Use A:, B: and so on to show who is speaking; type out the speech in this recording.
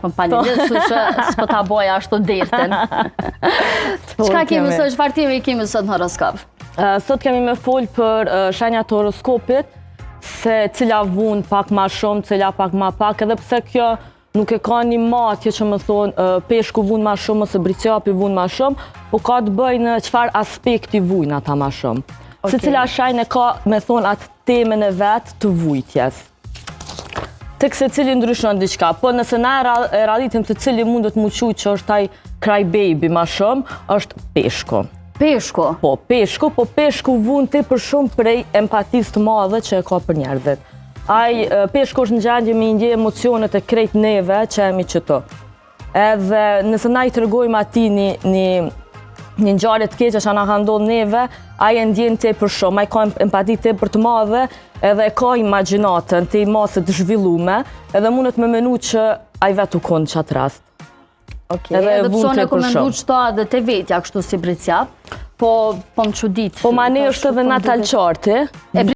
A: Për palilit, su që s'po ta boja ashtu derten. Çka kemi sot, çfarë temi kemi sot në horoskop?
B: Sot kemi me fol për shenjat të horoskopit, se cila vun pak ma shumë, cila pak ma pak, edhe pse kjo nuk e ka një matje që më thonë peshku vun ma shumë ose bricjapi vun ma shumë, po ka të bëjë në çfarë aspekti vujnë ata ma shumë. Se cila shenjë ka me thonë atë temën e vetë të vujtjes. Tek se cili ndryshon diçka, po nëse na e raditim se cili mundet mu quj që është taj cry baby ma shumë, është peshku.
A: Peshku?
B: Po, peshku vun ti për shumë prej empatisë të madhe që e ka për njerëzit. Peshku është në gjendje me ndje emocionet e krejt neve që jemi qëto. Edhe nëse na i tërgojmë ati një ngjarje të keqe që na ka ndodhur neve, ai e ndjen tepër shumë, ai ka empati tepër të madhe, edhe e ka imagjinatën të masë të zhvilluar, edhe mundet me menu që ai vetë u kon çat rast.
A: Edhe pse ne komendu çto edhe te vetja kështu si bricjap, po më çudit.
B: Po mani është edhe natalçarti.